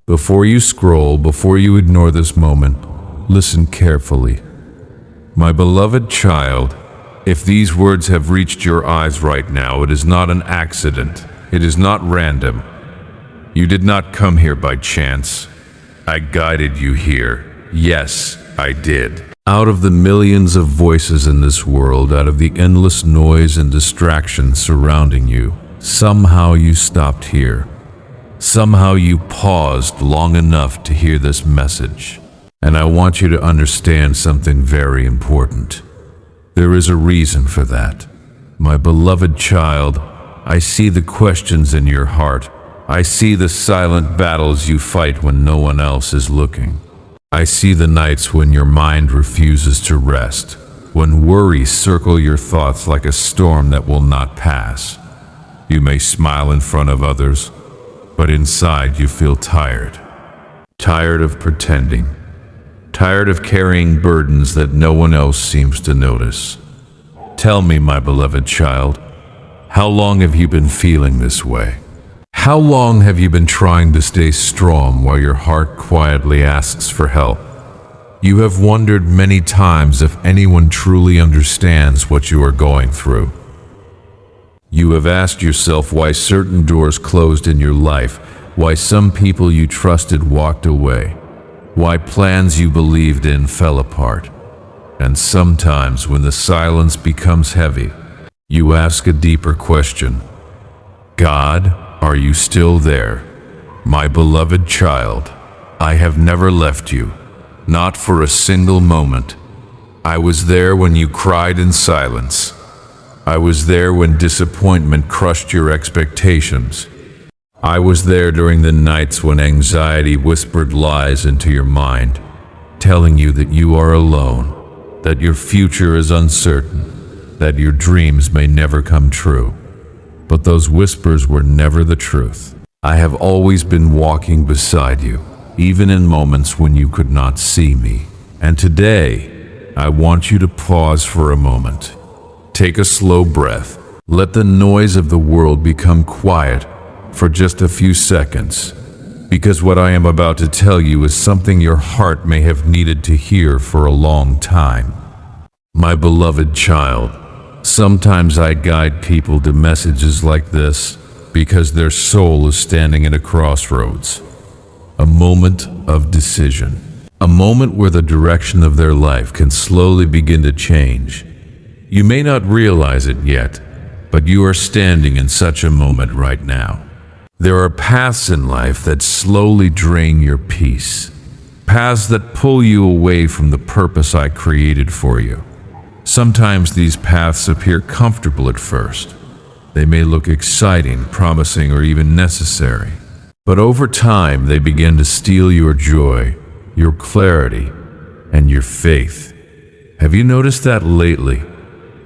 Before you scroll, before you ignore this moment, listen carefully. My beloved child, if these words have reached your eyes right now, it is not an accident. It is not random. You did not come here by chance. I guided you here. Yes, I did. Out of the millions of voices in this world, out of the endless noise and distraction surrounding you, somehow you stopped here. Somehow you paused long enough to hear this message. And I want you to understand something very important. There is a reason for that. My beloved child, I see the questions in your heart. I see the silent battles you fight when no one else is looking. I see the nights when your mind refuses to rest, when worries circle your thoughts like a storm that will not pass. You may smile in front of others, but inside you feel tired. Tired of pretending. Tired of carrying burdens that no one else seems to notice. Tell me, my beloved child, how long have you been feeling this way? How long have you been trying to stay strong while your heart quietly asks for help? You have wondered many times if anyone truly understands what you are going through. You have asked yourself why certain doors closed in your life, why some people you trusted walked away, why plans you believed in fell apart. And sometimes when the silence becomes heavy, you ask a deeper question. God, are you still there? My beloved child, I have never left you, not for a single moment. I was there when you cried in silence. I was there when disappointment crushed your expectations. I was there during the nights when anxiety whispered lies into your mind, telling you that you are alone, that your future is uncertain, that your dreams may never come true. But those whispers were never the truth. I have always been walking beside you, even in moments when you could not see me. And today, I want you to pause for a moment. Take a slow breath. Let the noise of the world become quiet for just a few seconds, because what I am about to tell you is something your heart may have needed to hear for a long time. My beloved child, sometimes I guide people to messages like this because their soul is standing at a crossroads, a moment of decision, a moment where the direction of their life can slowly begin to change. You may not realize it yet, but you are standing in such a moment right now. There are paths in life that slowly drain your peace, paths that pull you away from the purpose I created for you. Sometimes these paths appear comfortable at first. They may look exciting, promising, or even necessary. But over time, they begin to steal your joy, your clarity, and your faith. Have you noticed that lately?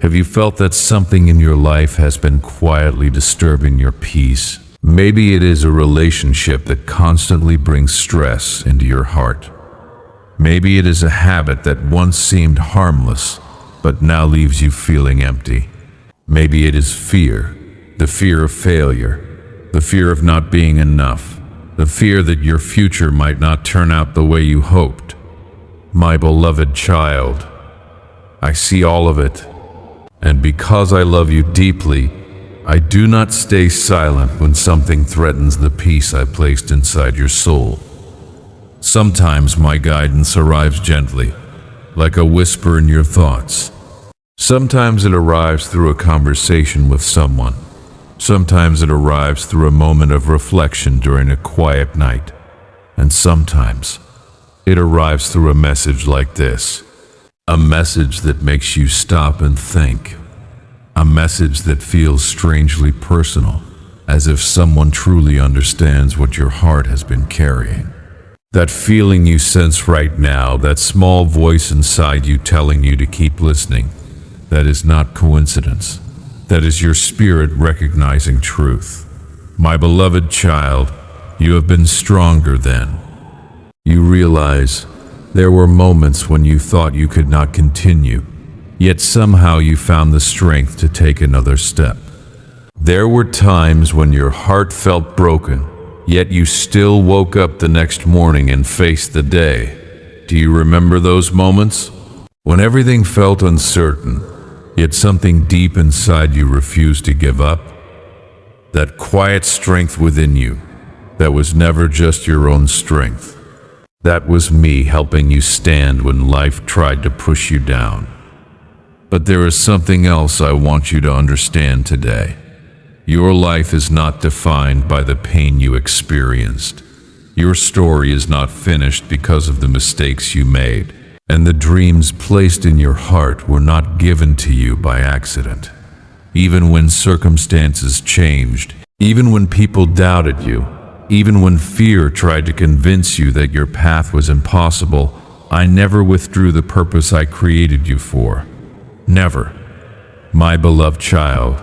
Have you felt that something in your life has been quietly disturbing your peace? Maybe it is a relationship that constantly brings stress into your heart. Maybe it is a habit that once seemed harmless, but now leaves you feeling empty. Maybe it is fear, the fear of failure, the fear of not being enough, the fear that your future might not turn out the way you hoped. My beloved child, I see all of it. And because I love you deeply, I do not stay silent when something threatens the peace I placed inside your soul. Sometimes my guidance arrives gently, like a whisper in your thoughts. Sometimes it arrives through a conversation with someone. Sometimes it arrives through a moment of reflection during a quiet night. And sometimes it arrives through a message like this. A message that makes you stop and think. A message that feels strangely personal, as if someone truly understands what your heart has been carrying. That feeling you sense right now, that small voice inside you telling you to keep listening, that is not coincidence. That is your spirit recognizing truth. My beloved child, you have been stronger then. You realize there were moments when you thought you could not continue. yet somehow you found the strength to take another step. There were times when your heart felt broken, yet you still woke up the next morning and faced the day. Do you remember those moments? When everything felt uncertain, yet something deep inside you refused to give up? That quiet strength within you, that was never just your own strength. That was me helping you stand when life tried to push you down. But there is something else I want you to understand today. Your life is not defined by the pain you experienced. Your story is not finished because of the mistakes you made, and the dreams placed in your heart were not given to you by accident. Even when circumstances changed, even when people doubted you, even when fear tried to convince you that your path was impossible, I never withdrew the purpose I created you for. Never. My beloved child,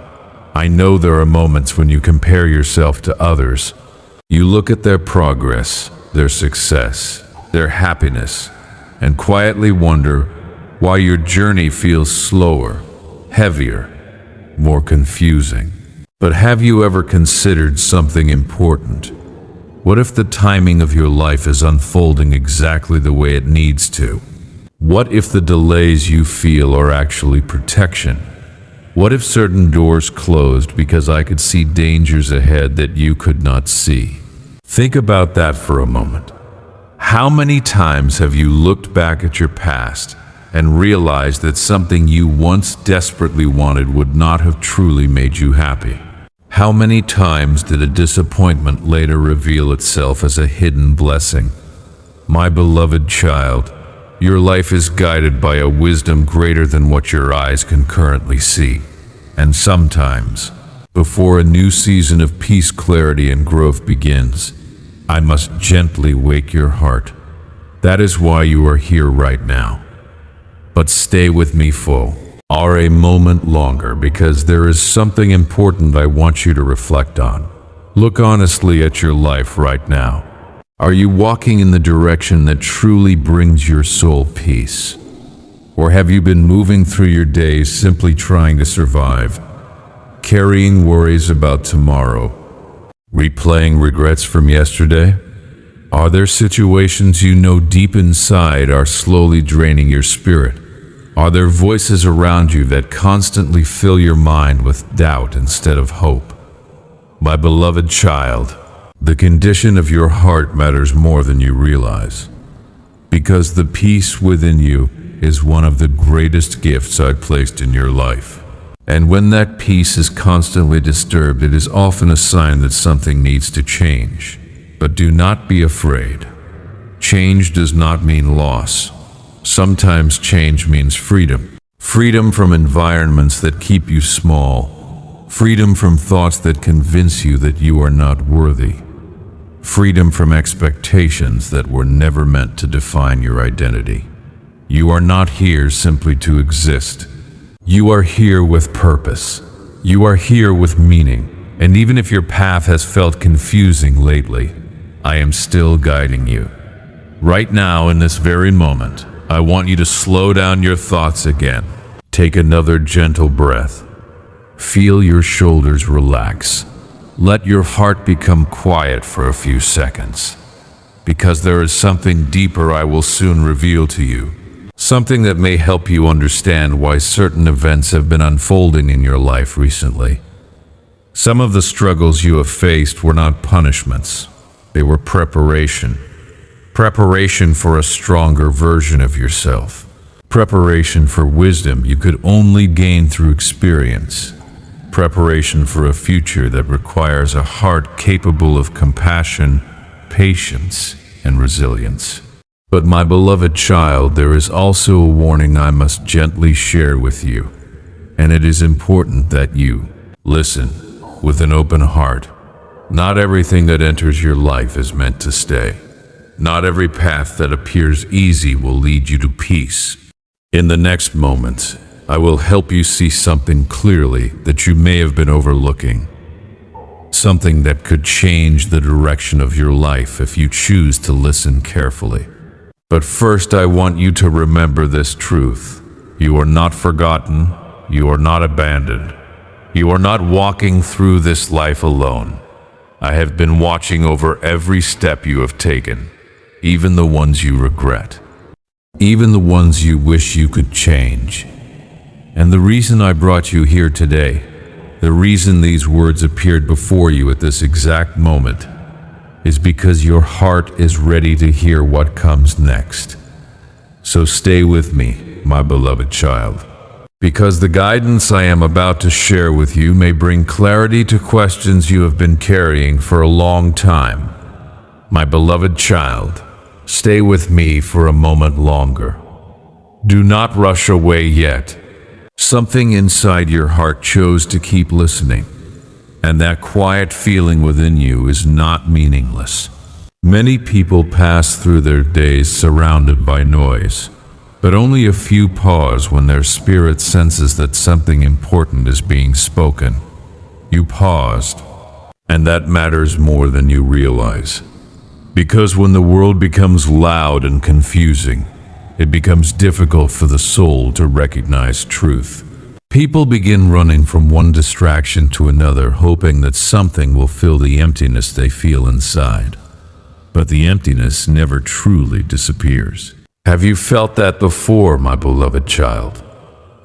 I know there are moments when you compare yourself to others. You look at their progress, their success, their happiness, and quietly wonder why your journey feels slower, heavier, more confusing. But have you ever considered something important? What if the timing of your life is unfolding exactly the way it needs to? What if the delays you feel are actually protection? What if certain doors closed because I could see dangers ahead that you could not see? Think about that for a moment. How many times have you looked back at your past and realized that something you once desperately wanted would not have truly made you happy? How many times did a disappointment later reveal itself as a hidden blessing? My beloved child, your life is guided by a wisdom greater than what your eyes can currently see. And sometimes, before a new season of peace, clarity, and growth begins, I must gently wake your heart. That is why you are here right now. But stay with me for a moment longer, because there is something important I want you to reflect on. Look honestly at your life right now. Are you walking in the direction that truly brings your soul peace? Or have you been moving through your days simply trying to survive, carrying worries about tomorrow, replaying regrets from yesterday? Are there situations you know deep inside are slowly draining your spirit? Are there voices around you that constantly fill your mind with doubt instead of hope? My beloved child, the condition of your heart matters more than you realize, because the peace within you is one of the greatest gifts I placed in your life. And when that peace is constantly disturbed, it is often a sign that something needs to change. But do not be afraid. Change does not mean loss. Sometimes change means freedom. Freedom from environments that keep you small. Freedom from thoughts that convince you that you are not worthy. Freedom from expectations that were never meant to define your identity. You are not here simply to exist. You are here with purpose. You are here with meaning. And even if your path has felt confusing lately, I am still guiding you. Right now, in this very moment, I want you to slow down your thoughts again. Take another gentle breath. Feel your shoulders relax. Let your heart become quiet for a few seconds, because there is something deeper I will soon reveal to you. Something that may help you understand why certain events have been unfolding in your life recently. Some of the struggles you have faced were not punishments. They were preparation. Preparation for a stronger version of yourself. Preparation for wisdom you could only gain through experience. Preparation for a future that requires a heart capable of compassion, patience, and resilience. But my beloved child, there is also a warning I must gently share with you, and it is important that you listen with an open heart. Not everything that enters your life is meant to stay. Not every path that appears easy will lead you to peace. In the next moment, I will help you see something clearly that you may have been overlooking. Something that could change the direction of your life if you choose to listen carefully. But first, I want you to remember this truth. You are not forgotten. You are not abandoned. You are not walking through this life alone. I have been watching over every step you have taken, even the ones you regret, even the ones you wish you could change. And the reason I brought you here today, the reason these words appeared before you at this exact moment, is because your heart is ready to hear what comes next. So stay with me, my beloved child, because the guidance I am about to share with you may bring clarity to questions you have been carrying for a long time. My beloved child, stay with me for a moment longer. Do not rush away yet. Something inside your heart chose to keep listening, and that quiet feeling within you is not meaningless. Many people pass through their days surrounded by noise, but only a few pause when their spirit senses that something important is being spoken. You paused, and that matters more than you realize. Because when the world becomes loud and confusing, it becomes difficult for the soul to recognize truth. People begin running from one distraction to another, hoping that something will fill the emptiness they feel inside. But the emptiness never truly disappears. Have you felt that before, my beloved child?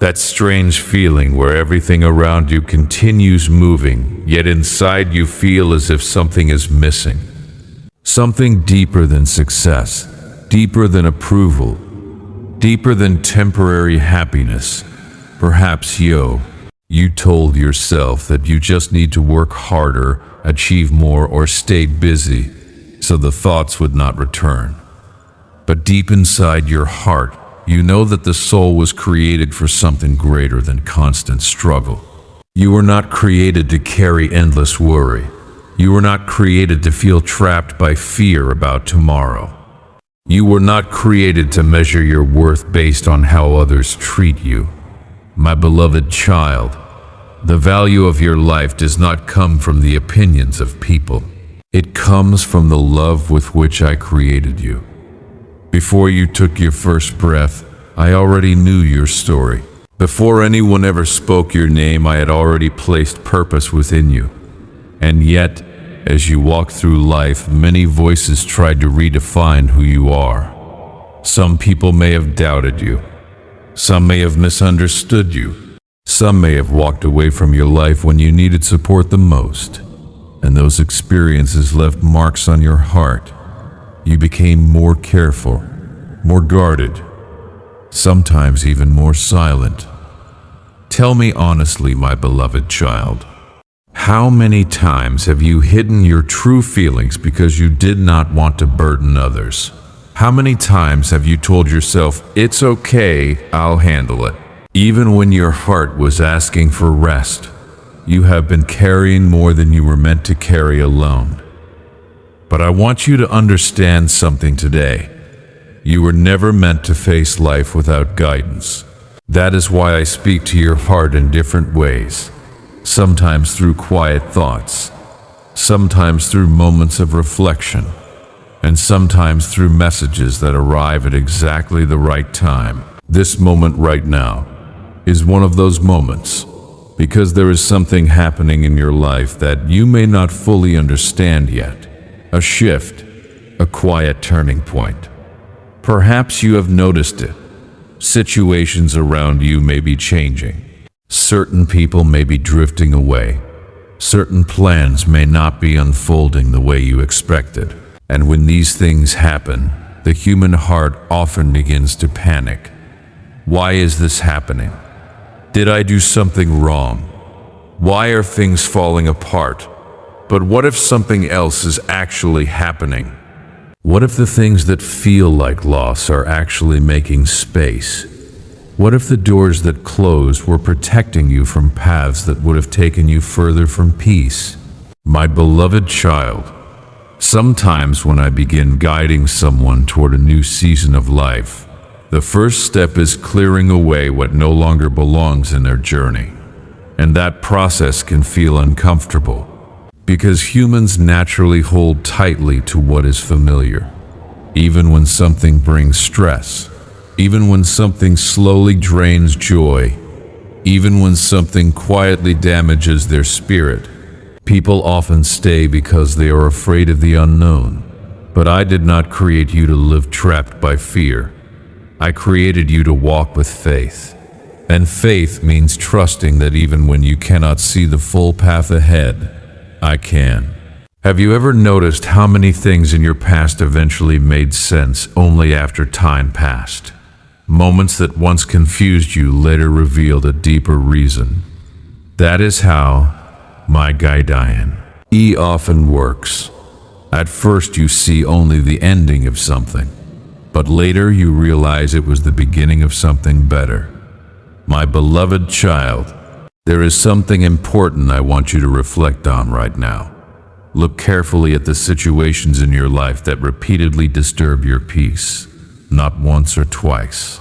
That strange feeling where everything around you continues moving, yet inside you feel as if something is missing. Something deeper than success, deeper than approval, deeper than temporary happiness. Perhaps you told yourself that you just need to work harder, achieve more, or stay busy so the thoughts would not return. But deep inside your heart, you know that the soul was created for something greater than constant struggle. You were not created to carry endless worry. You were not created to feel trapped by fear about tomorrow. You were not created to measure your worth based on how others treat you. My beloved child, the value of your life does not come from the opinions of people. It comes from the love with which I created you. Before you took your first breath, I already knew your story. Before anyone ever spoke your name, I had already placed purpose within you. And yet, as you walked through life, many voices tried to redefine who you are. Some people may have doubted you. Some may have misunderstood you. Some may have walked away from your life when you needed support the most. And those experiences left marks on your heart. You became more careful, more guarded, sometimes even more silent. Tell me honestly, my beloved child, how many times have you hidden your true feelings because you did not want to burden others? How many times have you told yourself, "It's okay, I'll handle it," even when your heart was asking for rest? You have been carrying more than you were meant to carry alone. But I want you to understand something today. You were never meant to face life without guidance. That is why I speak to your heart in different ways. Sometimes through quiet thoughts, sometimes through moments of reflection, and sometimes through messages that arrive at exactly the right time. This moment right now is one of those moments, because there is something happening in your life that you may not fully understand yet. A shift, a quiet turning point. Perhaps you have noticed it. Situations around you may be changing. Certain people may be drifting away. Certain plans may not be unfolding the way you expected. And when these things happen, the human heart often begins to panic. Why is this happening? Did I do something wrong? Why are things falling apart? But what if something else is actually happening? What if the things that feel like loss are actually making space? What if the doors that closed were protecting you from paths that would have taken you further from peace? My beloved child, sometimes when I begin guiding someone toward a new season of life, the first step is clearing away what no longer belongs in their journey. And that process can feel uncomfortable, because humans naturally hold tightly to what is familiar, even when something brings stress, even when something slowly drains joy, even when something quietly damages their spirit. People often stay because they are afraid of the unknown. But I did not create you to live trapped by fear. I created you to walk with faith. And faith means trusting that even when you cannot see the full path ahead, I can. Have you ever noticed how many things in your past eventually made sense only after time passed? Moments that once confused you later revealed a deeper reason. That is how my Gaidian often works. At first you see only the ending of something, but later you realize it was the beginning of something better. My beloved child, there is something important I want you to reflect on right now. Look carefully at the situations in your life that repeatedly disturb your peace, not once or twice,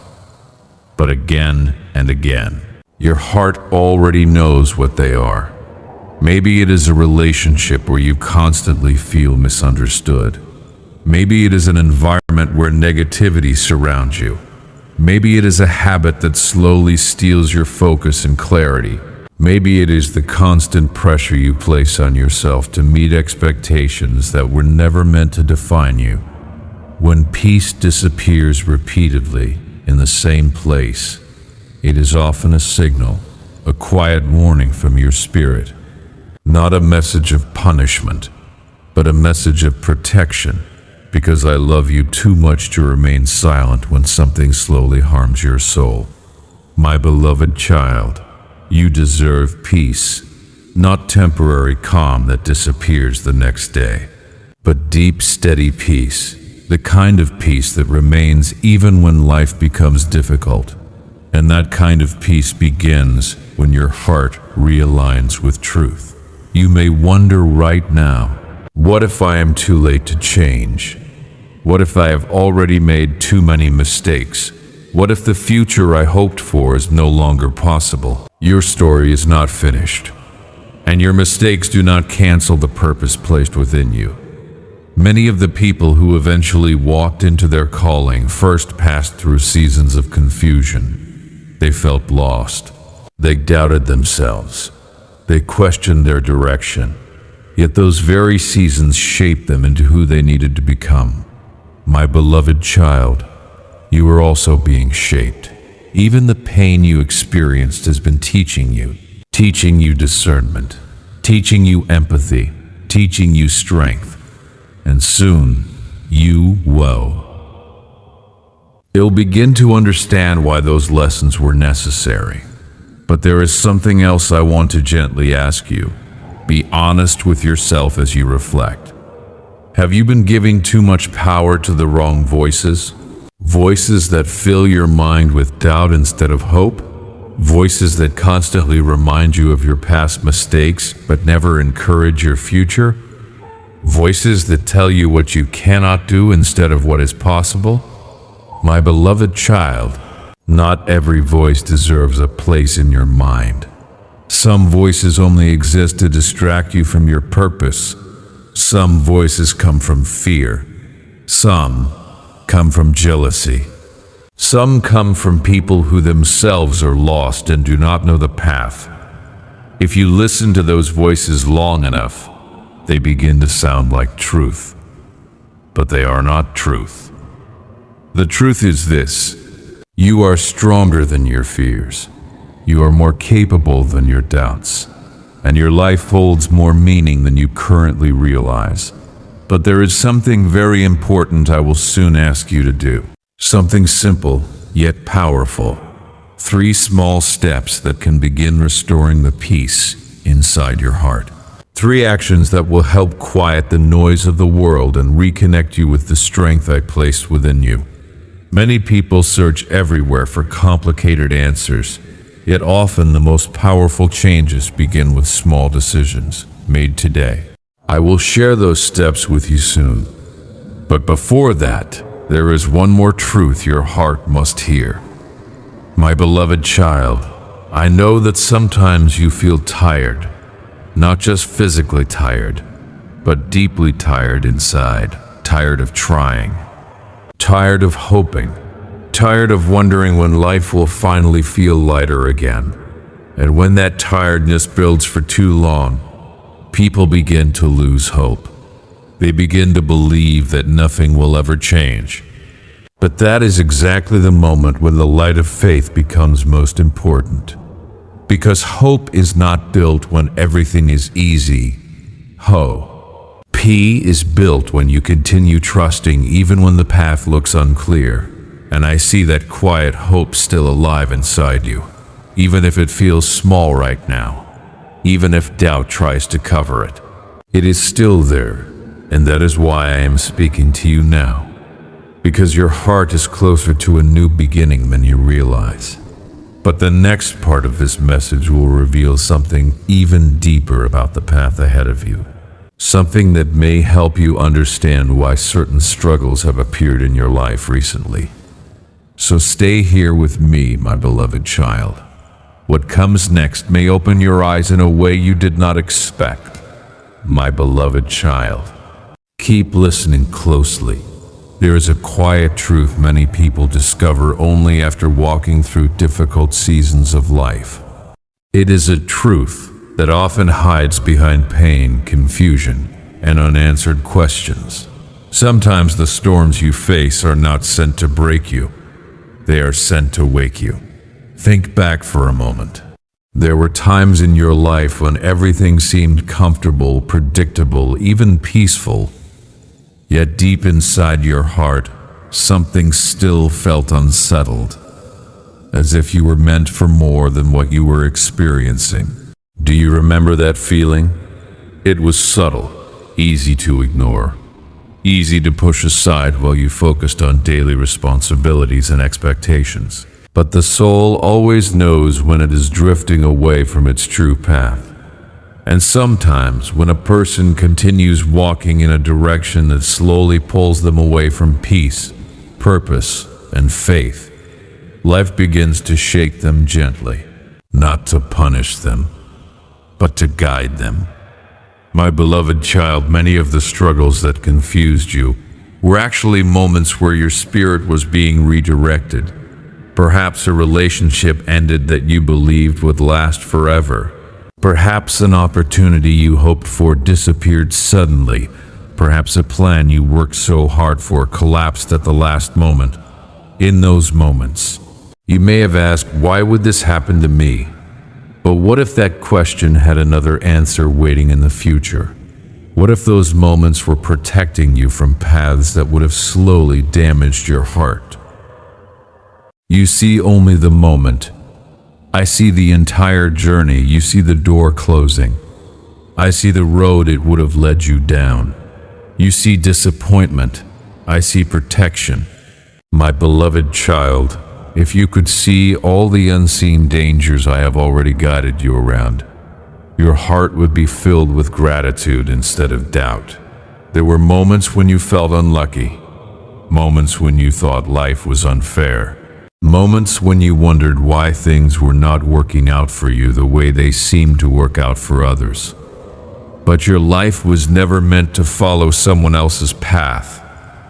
but again and again. Your heart already knows what they are. Maybe it is a relationship where you constantly feel misunderstood. Maybe it is an environment where negativity surrounds you. Maybe it is a habit that slowly steals your focus and clarity. Maybe it is the constant pressure you place on yourself to meet expectations that were never meant to define you. When peace disappears repeatedly in the same place, it is often a signal, a quiet warning from your spirit. Not a message of punishment, but a message of protection, because I love you too much to remain silent when something slowly harms your soul. My beloved child, you deserve peace, not temporary calm that disappears the next day, but deep, steady peace, the kind of peace that remains even when life becomes difficult. And that kind of peace begins when your heart realigns with truth. You may wonder right now, what if I am too late to change? What if I have already made too many mistakes? What if the future I hoped for is no longer possible? Your story is not finished, and your mistakes do not cancel the purpose placed within you. Many of the people who eventually walked into their calling first passed through seasons of confusion. They felt lost. They doubted themselves. They questioned their direction. Yet those very seasons shaped them into who they needed to become. My beloved child, you are also being shaped. Even the pain you experienced has been teaching you discernment, teaching you empathy, teaching you strength. And soon, you will You'll begin to understand why those lessons were necessary. But there is something else I want to gently ask you. Be honest with yourself as you reflect. Have you been giving too much power to the wrong voices? Voices that fill your mind with doubt instead of hope? Voices that constantly remind you of your past mistakes but never encourage your future? Voices that tell you what you cannot do instead of what is possible? My beloved child, not every voice deserves a place in your mind. Some voices only exist to distract you from your purpose. Some voices come from fear. Some come from jealousy. Some come from people who themselves are lost and do not know the path. If you listen to those voices long enough, they begin to sound like truth. But they are not truth. The truth is this: you are stronger than your fears. You are more capable than your doubts. And your life holds more meaning than you currently realize. But there is something very important I will soon ask you to do. Something simple, yet powerful. 3 small steps that can begin restoring the peace inside your heart. 3 actions that will help quiet the noise of the world and reconnect you with the strength I placed within you. Many people search everywhere for complicated answers, yet often the most powerful changes begin with small decisions made today. I will share those steps with you soon. But before that, there is one more truth your heart must hear. My beloved child, I know that sometimes you feel tired, not just physically tired, but deeply tired inside, tired of trying, tired of hoping, tired of wondering when life will finally feel lighter again. And when that tiredness builds for too long, people begin to lose hope. They begin to believe that nothing will ever change. But that is exactly the moment when the light of faith becomes most important. Because hope is not built when everything is easy. P is built when you continue trusting even when the path looks unclear. And I see that quiet hope still alive inside you, even if it feels small right now, even if doubt tries to cover it. It is still there, and that is why I am speaking to you now. Because your heart is closer to a new beginning than you realize. But the next part of this message will reveal something even deeper about the path ahead of you. Something that may help you understand why certain struggles have appeared in your life recently. So stay here with me, my beloved child. What comes next may open your eyes in a way you did not expect. My beloved child, keep listening closely. There is a quiet truth many people discover only after walking through difficult seasons of life. It is a truth that often hides behind pain, confusion, and unanswered questions. Sometimes the storms you face are not sent to break you. They are sent to wake you. Think back for a moment. There were times in your life when everything seemed comfortable, predictable, even peaceful. Yet deep inside your heart, something still felt unsettled, as if you were meant for more than what you were experiencing. Do you remember that feeling? It was subtle, easy to ignore, easy to push aside while you focused on daily responsibilities and expectations. But the soul always knows when it is drifting away from its true path. And sometimes, when a person continues walking in a direction that slowly pulls them away from peace, purpose, and faith, life begins to shake them gently, not to punish them, but to guide them. My beloved child, many of the struggles that confused you were actually moments where your spirit was being redirected. Perhaps a relationship ended that you believed would last forever. Perhaps an opportunity you hoped for disappeared suddenly. Perhaps a plan you worked so hard for collapsed at the last moment. In those moments, you may have asked, why would this happen to me? But what if that question had another answer waiting in the future? What if those moments were protecting you from paths that would have slowly damaged your heart? You see only the moment. I see the entire journey. You see the door closing. I see the road it would have led you down. You see disappointment. I see protection. My beloved child, if you could see all the unseen dangers I have already guided you around, your heart would be filled with gratitude instead of doubt. There were moments when you felt unlucky, moments when you thought life was unfair, moments when you wondered why things were not working out for you the way they seemed to work out for others. But your life was never meant to follow someone else's path.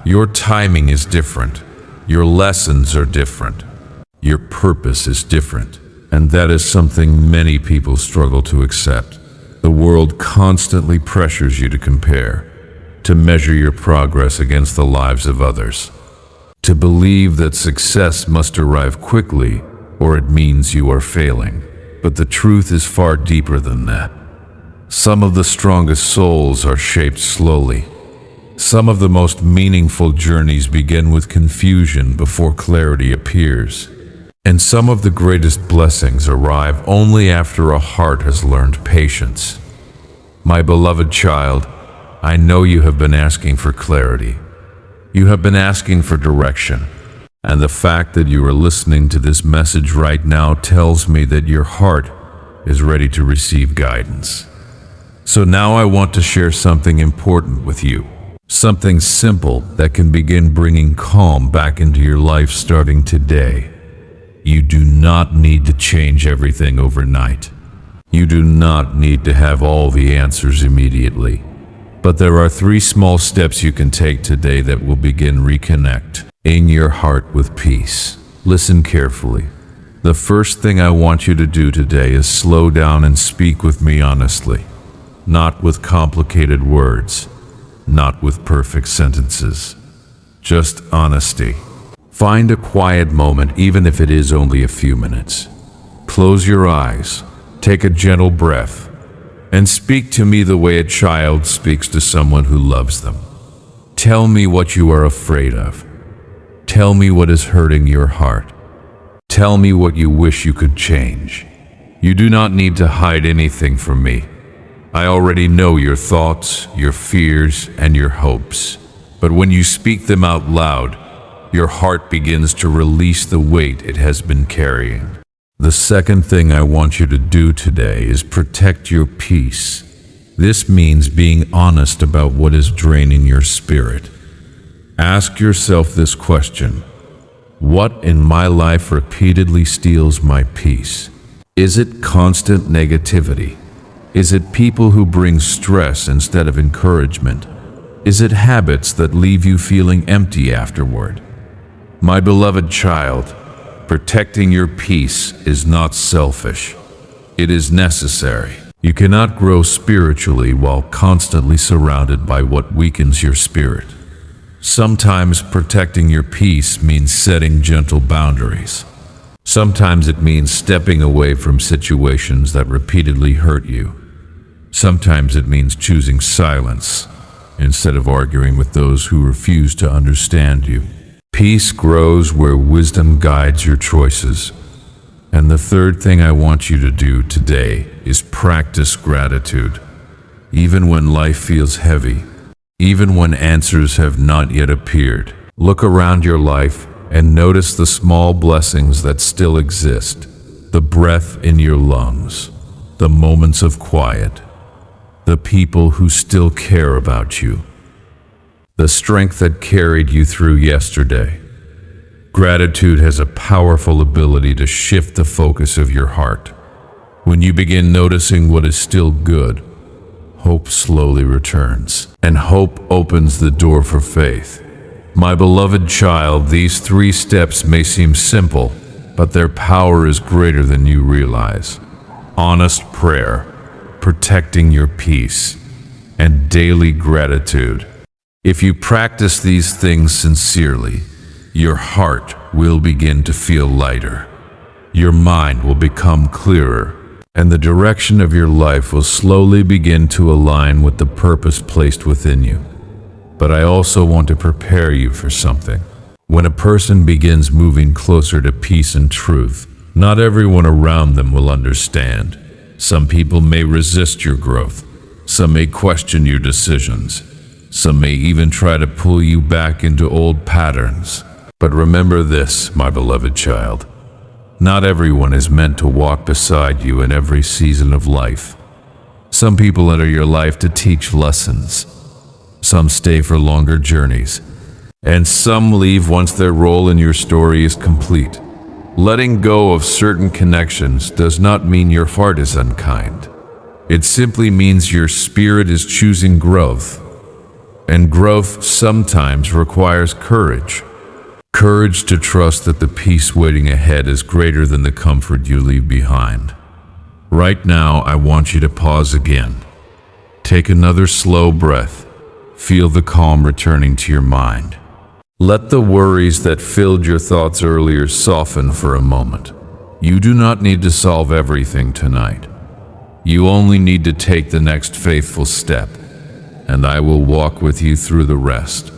Your timing is different. Your lessons are different. Your purpose is different. And that is something many people struggle to accept. The world constantly pressures you to compare, to measure your progress against the lives of others, to believe that success must arrive quickly or it means you are failing. But the truth is far deeper than that. Some of the strongest souls are shaped slowly. Some of the most meaningful journeys begin with confusion before clarity appears. And some of the greatest blessings arrive only after a heart has learned patience. My beloved child, I know you have been asking for clarity. You have been asking for direction. And the fact that you are listening to this message right now tells me that your heart is ready to receive guidance. So now I want to share something important with you. Something simple that can begin bringing calm back into your life starting today. You do not need to change everything overnight. You do not need to have all the answers immediately. But there are 3 small steps you can take today that will begin reconnect. in your heart with peace. Listen carefully. The first thing I want you to do today is slow down and speak with me honestly, not with complicated words, not with perfect sentences, just honesty. Find a quiet moment, even if it is only a few minutes. Close your eyes, take a gentle breath, and speak to me the way a child speaks to someone who loves them. Tell me what you are afraid of. Tell me what is hurting your heart. Tell me what you wish you could change. You do not need to hide anything from me. I already know your thoughts, your fears, and your hopes. But when you speak them out loud, your heart begins to release the weight it has been carrying. The second thing I want you to do today is protect your peace. This means being honest about what is draining your spirit. Ask yourself this question: what in my life repeatedly steals my peace? Is it constant negativity? Is it people who bring stress instead of encouragement? Is it habits that leave you feeling empty afterward? My beloved child, protecting your peace is not selfish. It is necessary. You cannot grow spiritually while constantly surrounded by what weakens your spirit. Sometimes protecting your peace means setting gentle boundaries. Sometimes it means stepping away from situations that repeatedly hurt you. Sometimes it means choosing silence instead of arguing with those who refuse to understand you. Peace grows where wisdom guides your choices. And the third thing I want you to do today is practice gratitude. Even when life feels heavy, even when answers have not yet appeared, look around your life and notice the small blessings that still exist. The breath in your lungs, the moments of quiet, the people who still care about you, the strength that carried you through yesterday. Gratitude has a powerful ability to shift the focus of your heart. When you begin noticing what is still good, hope slowly returns, and hope opens the door for faith. My beloved child, these 3 steps may seem simple, but their power is greater than you realize. Honest prayer, protecting your peace, and daily gratitude. If you practice these things sincerely, your heart will begin to feel lighter. Your mind will become clearer, and the direction of your life will slowly begin to align with the purpose placed within you. But I also want to prepare you for something. When a person begins moving closer to peace and truth, not everyone around them will understand. Some people may resist your growth. Some may question your decisions. Some may even try to pull you back into old patterns. But remember this, my beloved child. Not everyone is meant to walk beside you in every season of life. Some people enter your life to teach lessons. Some stay for longer journeys. And some leave once their role in your story is complete. Letting go of certain connections does not mean your heart is unkind. It simply means your spirit is choosing growth. And growth sometimes requires courage. Courage to trust that the peace waiting ahead is greater than the comfort you leave behind. Right now, I want you to pause again. Take another slow breath. Feel the calm returning to your mind. Let the worries that filled your thoughts earlier soften for a moment. You do not need to solve everything tonight. You only need to take the next faithful step, and I will walk with you through the rest.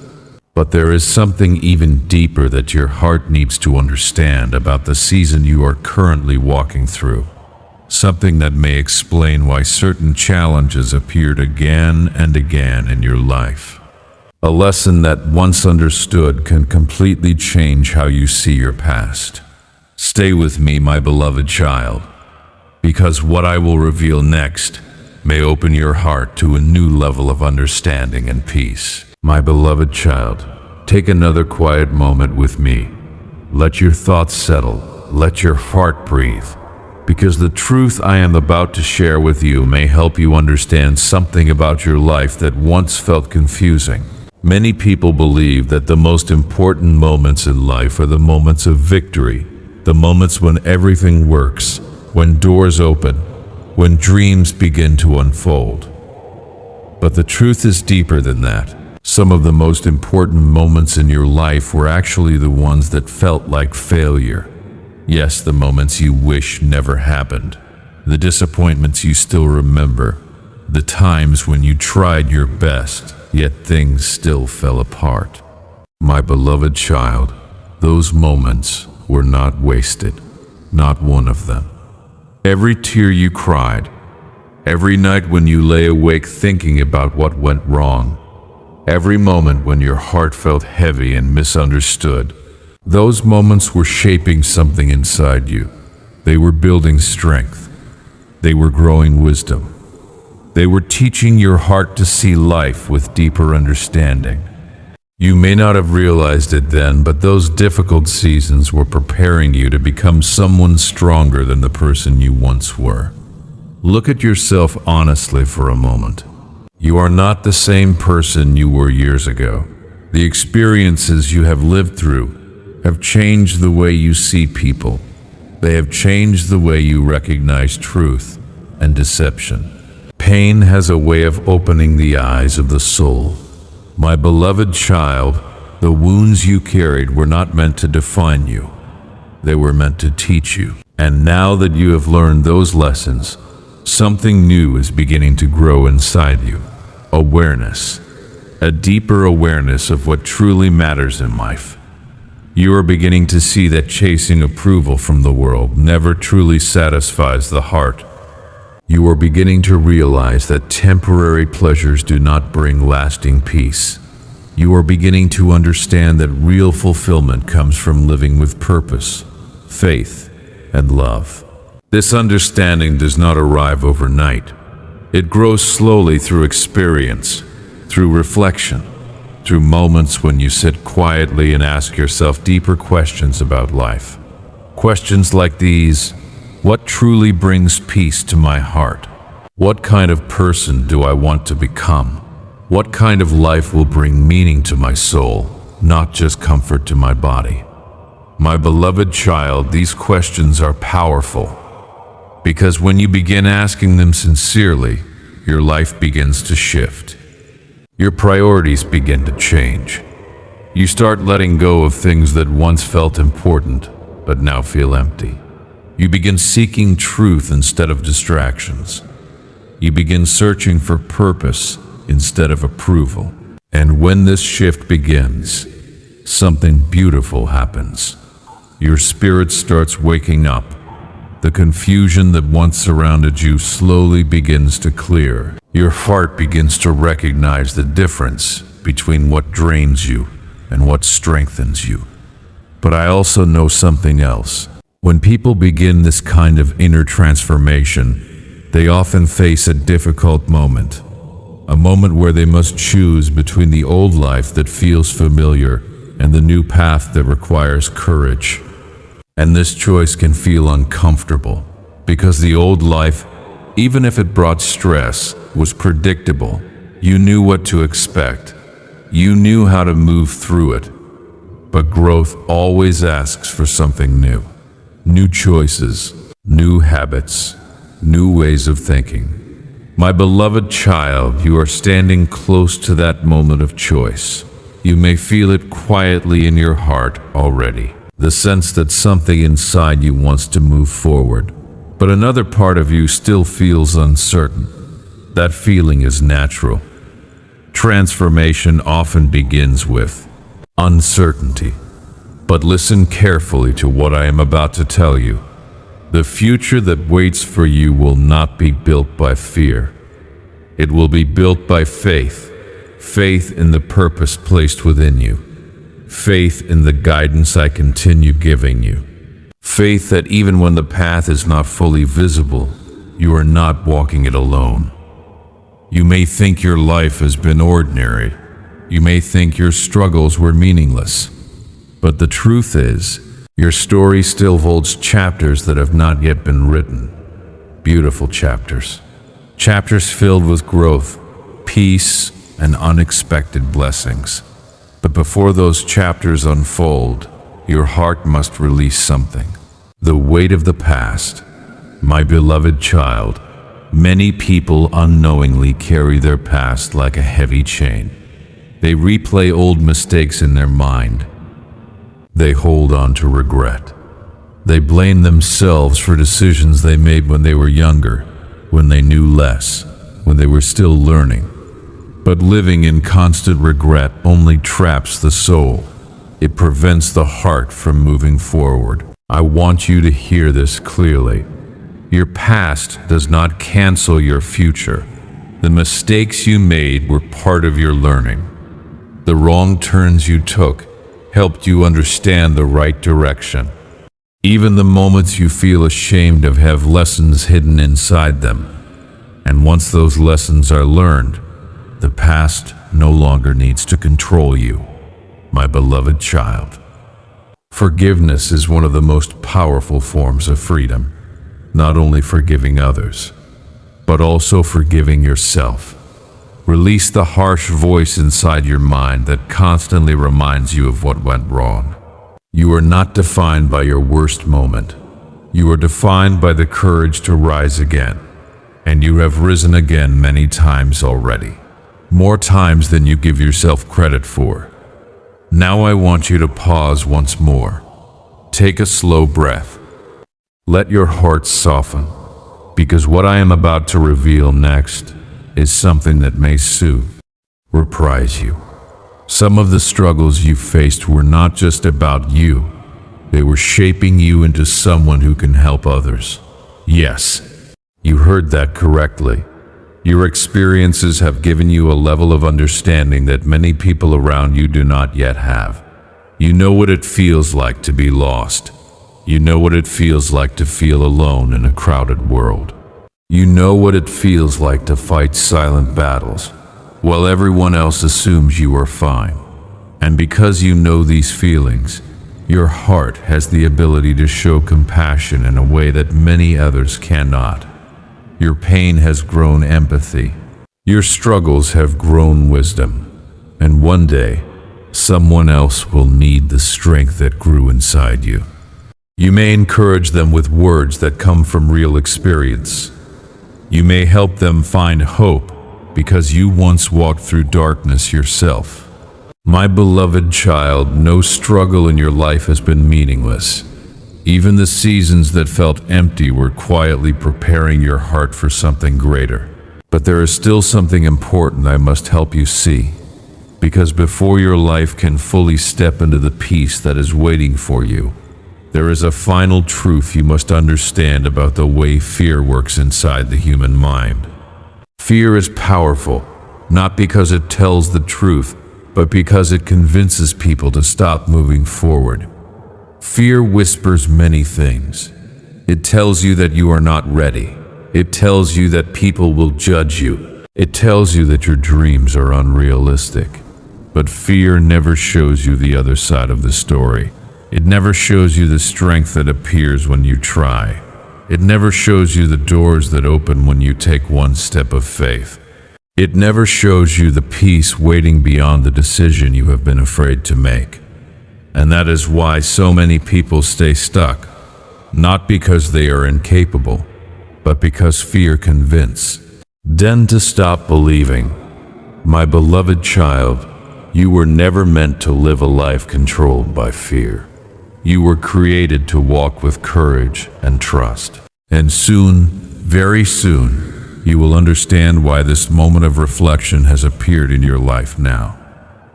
But there is something even deeper that your heart needs to understand about the season you are currently walking through. Something that may explain why certain challenges appeared again and again in your life. A lesson that, once understood, can completely change how you see your past. Stay with me, my beloved child, because what I will reveal next may open your heart to a new level of understanding and peace. My beloved child, take another quiet moment with me. Let your thoughts settle. Let your heart breathe. Because the truth I am about to share with you may help you understand something about your life that once felt confusing. Many people believe that the most important moments in life are the moments of victory, the moments when everything works, when doors open, when dreams begin to unfold. But the truth is deeper than that. Some of the most important moments in your life were actually the ones that felt like failure. Yes, the moments you wish never happened, the disappointments you still remember, the times when you tried your best, yet things still fell apart. My beloved child, those moments were not wasted, not one of them. Every tear you cried, every night when you lay awake thinking about what went wrong, every moment when your heart felt heavy and misunderstood, those moments were shaping something inside you. They were building strength. They were growing wisdom. They were teaching your heart to see life with deeper understanding. You may not have realized it then, but those difficult seasons were preparing you to become someone stronger than the person you once were. Look at yourself honestly for a moment. You are not the same person you were years ago. The experiences you have lived through have changed the way you see people. They have changed the way you recognize truth and deception. Pain has a way of opening the eyes of the soul. My beloved child, the wounds you carried were not meant to define you. They were meant to teach you. And now that you have learned those lessons, something new is beginning to grow inside you. Awareness. A deeper awareness of what truly matters in life. You are beginning to see that chasing approval from the world never truly satisfies the heart. You are beginning to realize that temporary pleasures do not bring lasting peace. You are beginning to understand that real fulfillment comes from living with purpose, faith, and love. This understanding does not arrive overnight. It grows slowly through experience, through reflection, through moments when you sit quietly and ask yourself deeper questions about life. Questions like these: what truly brings peace to my heart? What kind of person do I want to become? What kind of life will bring meaning to my soul, not just comfort to my body? My beloved child, these questions are powerful, because when you begin asking them sincerely, your life begins to shift. Your priorities begin to change. You start letting go of things that once felt important, but now feel empty. You begin seeking truth instead of distractions. You begin searching for purpose instead of approval. And when this shift begins, something beautiful happens. Your spirit starts waking up. The confusion that once surrounded you slowly begins to clear. Your heart begins to recognize the difference between what drains you and what strengthens you. But I also know something else. When people begin this kind of inner transformation, they often face a difficult moment. A moment where they must choose between the old life that feels familiar and the new path that requires courage. And this choice can feel uncomfortable, because the old life, even if it brought stress, was predictable. You knew what to expect. You knew how to move through it. But growth always asks for something new. New choices, new habits, new ways of thinking. My beloved child, you are standing close to that moment of choice. You may feel it quietly in your heart already. The sense that something inside you wants to move forward, but another part of you still feels uncertain. That feeling is natural. Transformation often begins with uncertainty. But listen carefully to what I am about to tell you. The future that waits for you will not be built by fear. It will be built by faith. Faith in the purpose placed within you. Faith in the guidance I continue giving you. Faith that even when the path is not fully visible, you are not walking it alone. You may think your life has been ordinary. You may think your struggles were meaningless. But the truth is, your story still holds chapters that have not yet been written. Beautiful chapters. Chapters filled with growth, peace, and unexpected blessings. But before those chapters unfold, your heart must release something. The weight of the past. My beloved child, many people unknowingly carry their past like a heavy chain. They replay old mistakes in their mind. They hold on to regret. They blame themselves for decisions they made when they were younger, when they knew less, when they were still learning. But living in constant regret only traps the soul. It prevents the heart from moving forward. I want you to hear this clearly. Your past does not cancel your future. The mistakes you made were part of your learning. The wrong turns you took helped you understand the right direction. Even the moments you feel ashamed of have lessons hidden inside them. And once those lessons are learned, the past no longer needs to control you, my beloved child. Forgiveness is one of the most powerful forms of freedom, not only forgiving others, but also forgiving yourself. Release the harsh voice inside your mind that constantly reminds you of what went wrong. You are not defined by your worst moment. You are defined by the courage to rise again. And you have risen again many times already. More times than you give yourself credit for. Now I want you to pause once more. Take a slow breath. Let your heart soften, because what I am about to reveal next is something that may soothe, reprise you. Some of the struggles you faced were not just about you. They were shaping you into someone who can help others. Yes, you heard that correctly. Your experiences have given you a level of understanding that many people around you do not yet have. You know what it feels like to be lost. You know what it feels like to feel alone in a crowded world. You know what it feels like to fight silent battles while everyone else assumes you are fine. And because you know these feelings, your heart has the ability to show compassion in a way that many others cannot. Your pain has grown empathy. Your struggles have grown wisdom. And one day, someone else will need the strength that grew inside you. You may encourage them with words that come from real experience. You may help them find hope because you once walked through darkness yourself. My beloved child, no struggle in your life has been meaningless. Even the seasons that felt empty were quietly preparing your heart for something greater. But there is still something important I must help you see, because before your life can fully step into the peace that is waiting for you, there is a final truth you must understand about the way fear works inside the human mind. Fear is powerful, not because it tells the truth, but because it convinces people to stop moving forward. Fear whispers many things. It tells you that you are not ready. It tells you that people will judge you. It tells you that your dreams are unrealistic. But fear never shows you the other side of the story. It never shows you the strength that appears when you try. It never shows you the doors that open when you take one step of faith. It never shows you the peace waiting beyond the decision you have been afraid to make. And that is why so many people stay stuck, not because they are incapable, but because fear convinces them to stop believing. My beloved child, you were never meant to live a life controlled by fear. You were created to walk with courage and trust. And soon, very soon, you will understand why this moment of reflection has appeared in your life now.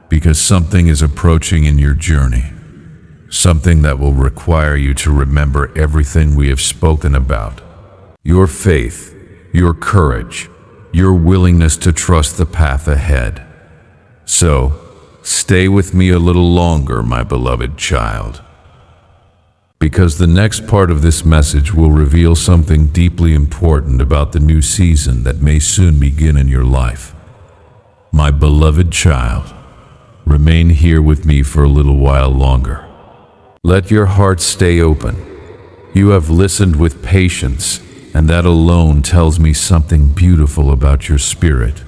Because something is approaching in your journey. Something that will require you to remember everything we have spoken about. Your faith, your courage, your willingness to trust the path ahead. So, stay with me a little longer, my beloved child. Because the next part of this message will reveal something deeply important about the new season that may soon begin in your life. My beloved child, remain here with me for a little while longer. Let your heart stay open. You have listened with patience, and that alone tells me something beautiful about your spirit.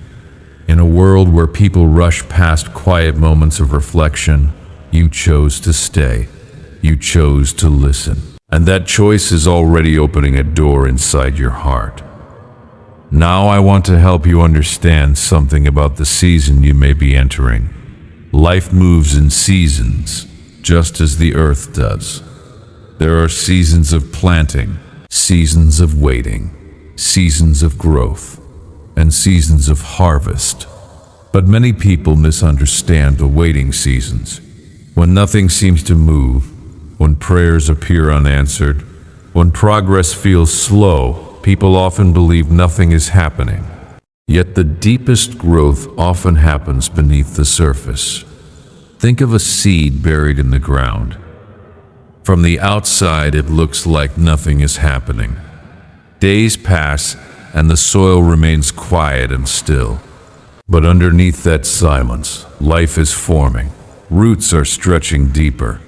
In a world where people rush past quiet moments of reflection, you chose to stay. You chose to listen. And that choice is already opening a door inside your heart. Now I want to help you understand something about the season you may be entering. Life moves in seasons, just as the earth does. There are seasons of planting, seasons of waiting, seasons of growth, and seasons of harvest. But many people misunderstand the waiting seasons. When nothing seems to move, when prayers appear unanswered, when progress feels slow, people often believe nothing is happening. Yet the deepest growth often happens beneath the surface. Think of a seed buried in the ground. From the outside, it looks like nothing is happening. Days pass, and the soil remains quiet and still. But underneath that silence, life is forming. Roots are stretching deeper.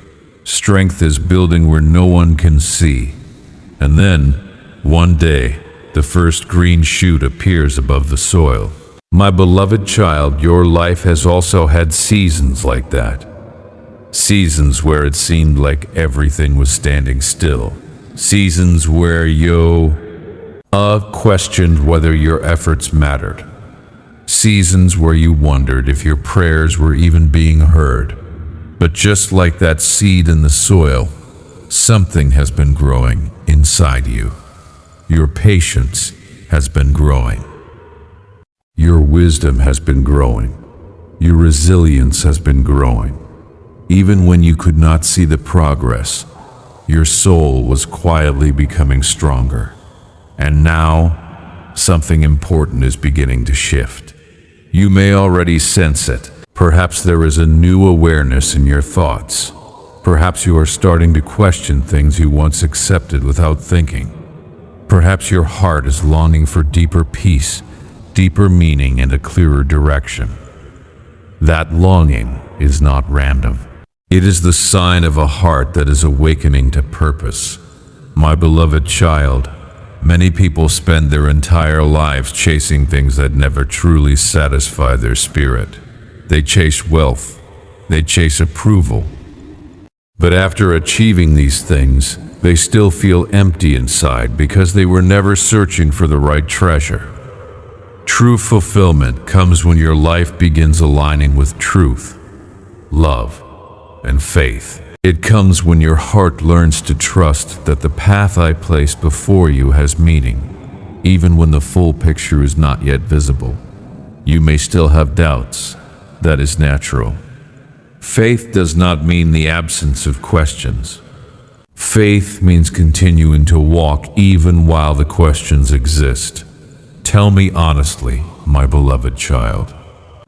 Strength is building where no one can see. And then, one day, the first green shoot appears above the soil. My beloved child, your life has also had seasons like that. Seasons where it seemed like everything was standing still. Seasons where you questioned whether your efforts mattered. Seasons where you wondered if your prayers were even being heard. But just like that seed in the soil, something has been growing inside you. Your patience has been growing. Your wisdom has been growing. Your resilience has been growing. Even when you could not see the progress, your soul was quietly becoming stronger. And now, something important is beginning to shift. You may already sense it. Perhaps there is a new awareness in your thoughts. Perhaps you are starting to question things you once accepted without thinking. Perhaps your heart is longing for deeper peace, deeper meaning, and a clearer direction. That longing is not random. It is the sign of a heart that is awakening to purpose. My beloved child, many people spend their entire lives chasing things that never truly satisfy their spirit. They chase wealth. They chase approval. But after achieving these things, they still feel empty inside because they were never searching for the right treasure. True fulfillment comes when your life begins aligning with truth, love, and faith. It comes when your heart learns to trust that the path I place before you has meaning, even when the full picture is not yet visible. You may still have doubts. That is natural. Faith does not mean the absence of questions. Faith means continuing to walk even while the questions exist. Tell me honestly, my beloved child,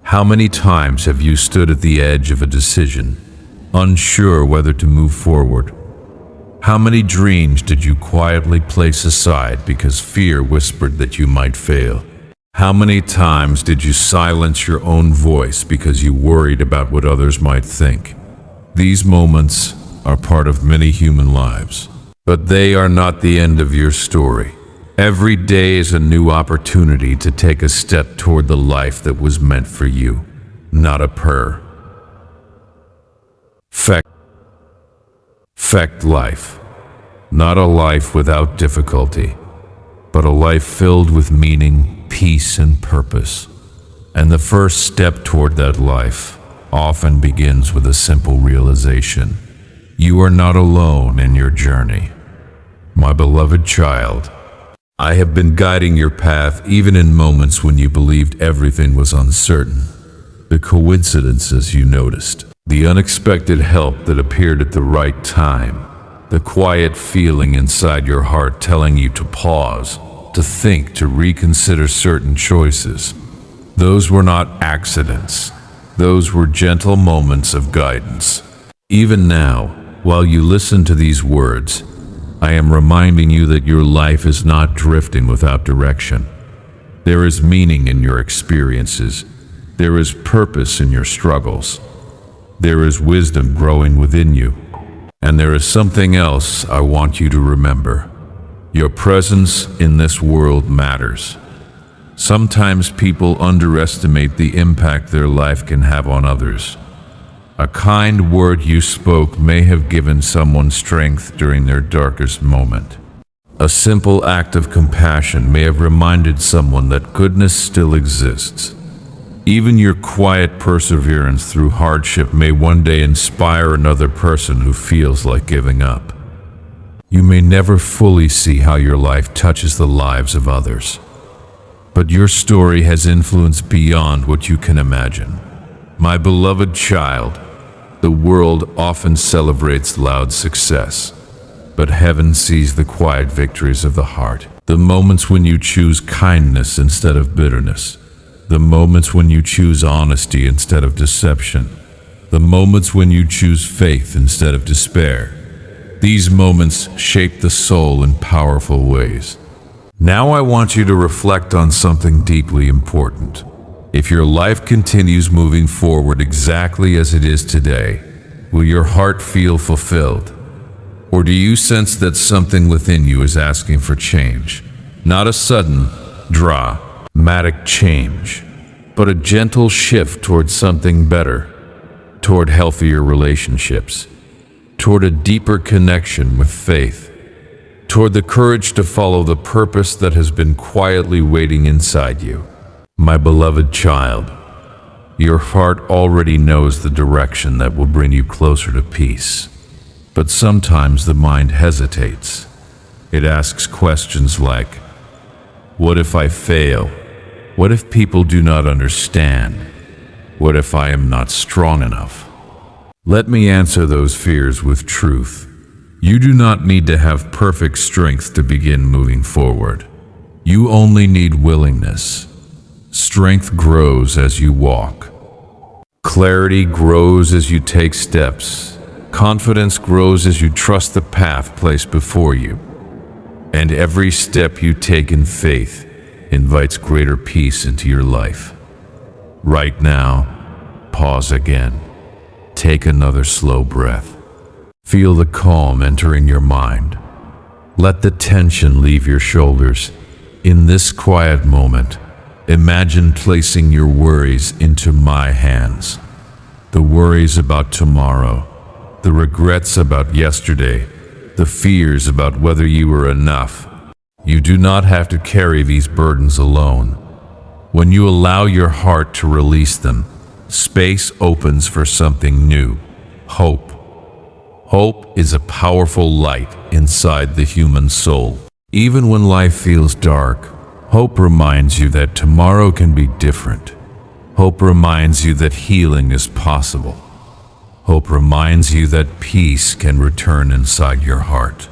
how many times have you stood at the edge of a decision, unsure whether to move forward? How many dreams did you quietly place aside because fear whispered that you might fail? How many times did you silence your own voice because you worried about what others might think? These moments are part of many human lives, but they are not the end of your story. Every day is a new opportunity to take a step toward the life that was meant for you, not a perfect life. Not a life without difficulty, but a life filled with meaning, peace, and purpose. And the first step toward that life often begins with a simple realization. You are not alone in your journey. My beloved child, I have been guiding your path even in moments when you believed everything was uncertain. The coincidences you noticed, the unexpected help that appeared at the right time, the quiet feeling inside your heart telling you to pause, to think, to reconsider certain choices. Those were not accidents. Those were gentle moments of guidance. Even now, while you listen to these words, I am reminding you that your life is not drifting without direction. There is meaning in your experiences. There is purpose in your struggles. There is wisdom growing within you. And there is something else I want you to remember. Your presence in this world matters. Sometimes people underestimate the impact their life can have on others. A kind word you spoke may have given someone strength during their darkest moment. A simple act of compassion may have reminded someone that goodness still exists. Even your quiet perseverance through hardship may one day inspire another person who feels like giving up. You may never fully see how your life touches the lives of others, but your story has influence beyond what you can imagine. My beloved child, the world often celebrates loud success, but heaven sees the quiet victories of the heart. The moments when you choose kindness instead of bitterness. The moments when you choose honesty instead of deception. The moments when you choose faith instead of despair. These moments shape the soul in powerful ways. Now I want you to reflect on something deeply important. If your life continues moving forward exactly as it is today, will your heart feel fulfilled? Or do you sense that something within you is asking for change? Not a sudden, dramatic change, but a gentle shift toward something better, toward healthier relationships, toward a deeper connection with faith, toward the courage to follow the purpose that has been quietly waiting inside you. My beloved child, your heart already knows the direction that will bring you closer to peace. But sometimes the mind hesitates. It asks questions like, what if I fail? What if people do not understand? What if I am not strong enough? Let me answer those fears with truth. You do not need to have perfect strength to begin moving forward. You only need willingness. Strength grows as you walk. Clarity grows as you take steps. Confidence grows as you trust the path placed before you. And every step you take in faith invites greater peace into your life. Right now, pause again. Take another slow breath. Feel the calm entering your mind. Let the tension leave your shoulders. In this quiet moment, imagine placing your worries into my hands. The worries about tomorrow, the regrets about yesterday, the fears about whether you were enough. You do not have to carry these burdens alone. When you allow your heart to release them, space opens for something new, hope. Hope is a powerful light inside the human soul. Even when life feels dark, hope reminds you that tomorrow can be different. Hope reminds you that healing is possible. Hope reminds you that peace can return inside your heart.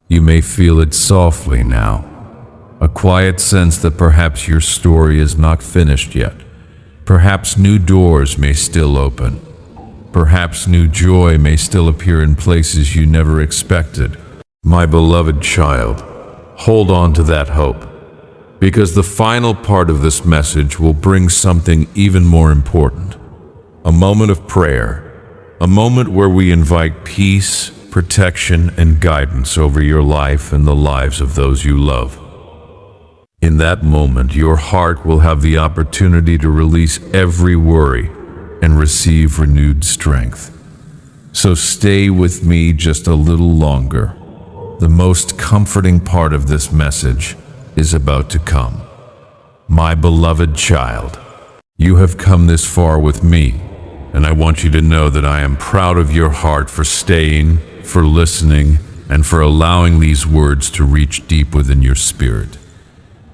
You may feel it softly now, a quiet sense that perhaps your story is not finished yet. Perhaps new doors may still open. Perhaps new joy may still appear in places you never expected. My beloved child, hold on to that hope, because the final part of this message will bring something even more important. A moment of prayer, a moment where we invite peace, protection, and guidance over your life and the lives of those you love. In that moment, your heart will have the opportunity to release every worry and receive renewed strength. So stay with me just a little longer. The most comforting part of this message is about to come. My beloved child, you have come this far with me, and I want you to know that I am proud of your heart for staying, for listening, and for allowing these words to reach deep within your spirit.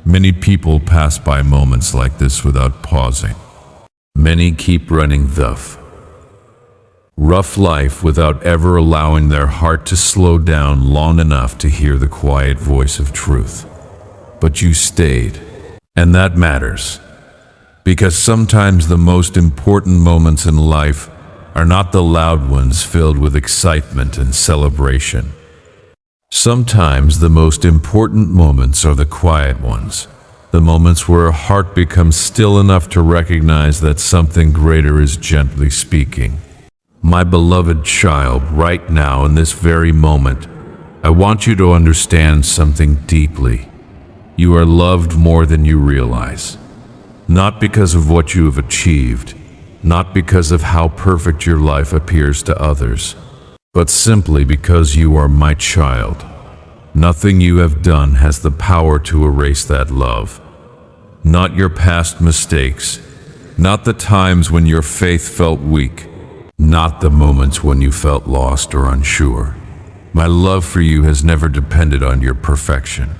Many people pass by moments like this without pausing. Many keep running the rough life without ever allowing their heart to slow down long enough to hear the quiet voice of truth. But you stayed, and that matters, because sometimes the most important moments in life are not the loud ones filled with excitement and celebration. Sometimes the most important moments are the quiet ones, the moments where a heart becomes still enough to recognize that something greater is gently speaking. My beloved child, right now in this very moment, I want you to understand something deeply. You are loved more than you realize. Not because of what you have achieved, not because of how perfect your life appears to others, but simply because you are my child. Nothing you have done has the power to erase that love. Not your past mistakes, not the times when your faith felt weak, not the moments when you felt lost or unsure. My love for you has never depended on your perfection.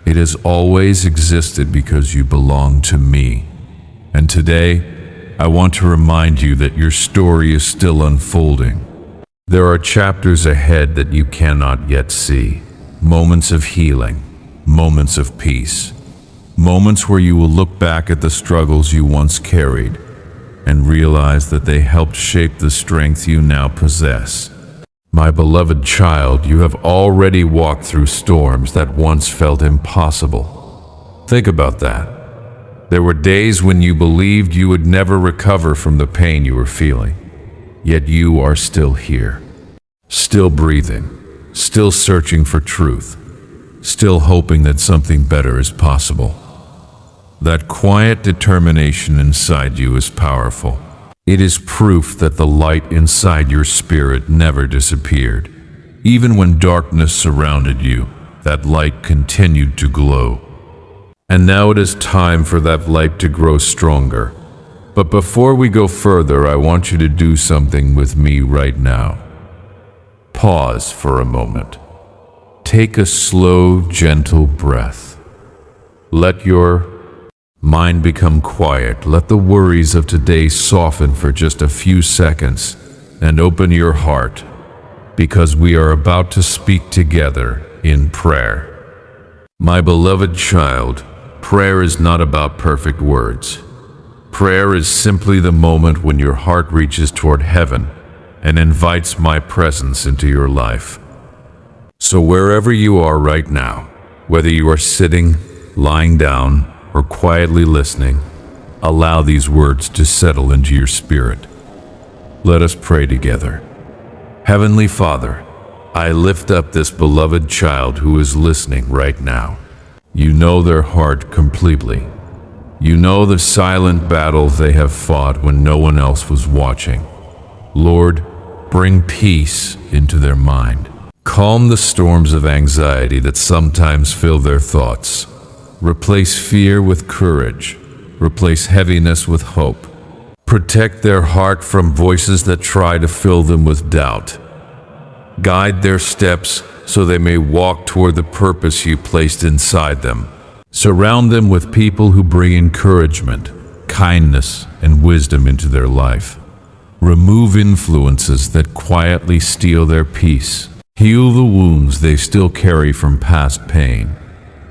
It has always existed because you belong to me. And today, I want to remind you that your story is still unfolding. There are chapters ahead that you cannot yet see. Moments of healing, moments of peace, moments where you will look back at the struggles you once carried and realize that they helped shape the strength you now possess. My beloved child, you have already walked through storms that once felt impossible. Think about that. There were days when you believed you would never recover from the pain you were feeling, yet you are still here, still breathing, still searching for truth, still hoping that something better is possible. That quiet determination inside you is powerful. It is proof that the light inside your spirit never disappeared. Even when darkness surrounded you, that light continued to glow. And now it is time for that light to grow stronger. But before we go further, I want you to do something with me right now. Pause for a moment. Take a slow, gentle breath. Let your mind become quiet. Let the worries of today soften for just a few seconds and open your heart, because we are about to speak together in prayer. My beloved child, prayer is not about perfect words. Prayer is simply the moment when your heart reaches toward heaven and invites my presence into your life. So wherever you are right now, whether you are sitting, lying down, or quietly listening, allow these words to settle into your spirit. Let us pray together. Heavenly Father, I lift up this beloved child who is listening right now. You know their heart completely. You know the silent battles they have fought when no one else was watching. Lord, bring peace into their mind. Calm the storms of anxiety that sometimes fill their thoughts. Replace fear with courage. Replace heaviness with hope. Protect their heart from voices that try to fill them with doubt. Guide their steps so they may walk toward the purpose you placed inside them. Surround them with people who bring encouragement, kindness, and wisdom into their life. Remove influences that quietly steal their peace. Heal the wounds they still carry from past pain.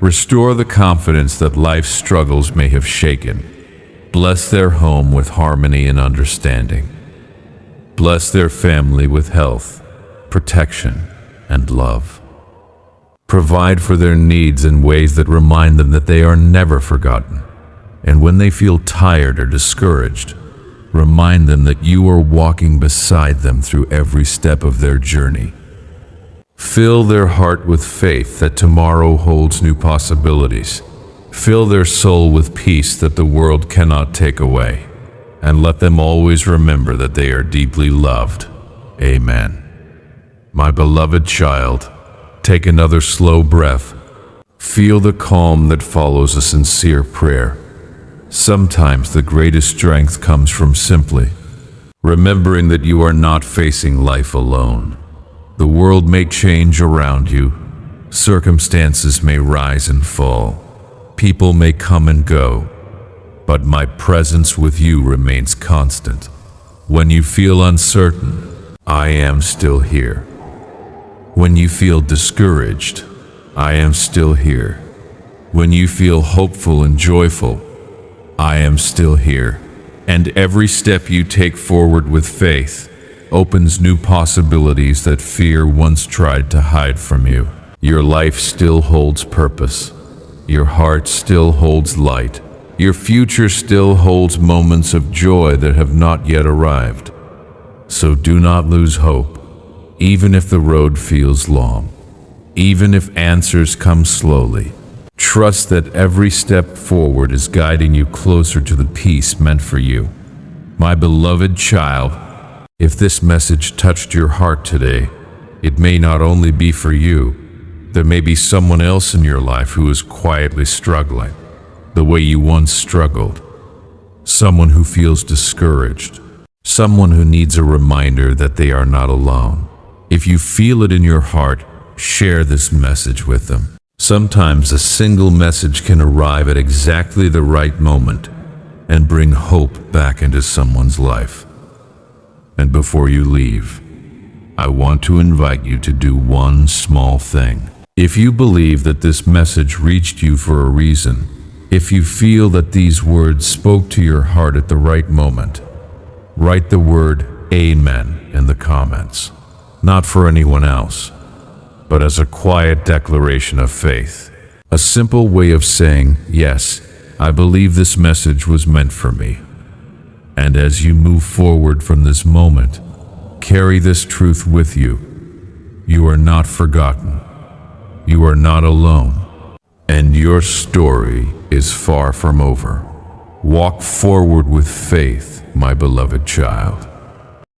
Restore the confidence that life's struggles may have shaken. Bless their home with harmony and understanding. Bless their family with health, protection, and love. Provide for their needs in ways that remind them that they are never forgotten. And when they feel tired or discouraged, remind them that you are walking beside them through every step of their journey. Fill their heart with faith that tomorrow holds new possibilities. Fill their soul with peace that the world cannot take away. And let them always remember that they are deeply loved. Amen. My beloved child, take another slow breath. Feel the calm that follows a sincere prayer. Sometimes the greatest strength comes from simply remembering that you are not facing life alone. The world may change around you. Circumstances may rise and fall. People may come and go. But my presence with you remains constant. When you feel uncertain, I am still here. When you feel discouraged, I am still here. When you feel hopeful and joyful, I am still here. And every step you take forward with faith opens new possibilities that fear once tried to hide from you. Your life still holds purpose. Your heart still holds light. Your future still holds moments of joy that have not yet arrived. So do not lose hope, even if the road feels long, even if answers come slowly, Trust that every step forward is guiding you closer to the peace meant for you. My beloved child, if this message touched your heart today, it may not only be for you. There may be someone else in your life who is quietly struggling, the way you once struggled. Someone who feels discouraged. Someone who needs a reminder that they are not alone. If you feel it in your heart, share this message with them. Sometimes a single message can arrive at exactly the right moment and bring hope back into someone's life. And before you leave, I want to invite you to do one small thing. If you believe that this message reached you for a reason, if you feel that these words spoke to your heart at the right moment, write the word Amen in the comments. Not for anyone else, but as a quiet declaration of faith. A simple way of saying, yes, I believe this message was meant for me. And as you move forward from this moment, carry this truth with you. You are not forgotten. You are not alone. And your story is far from over. Walk forward with faith, my beloved child.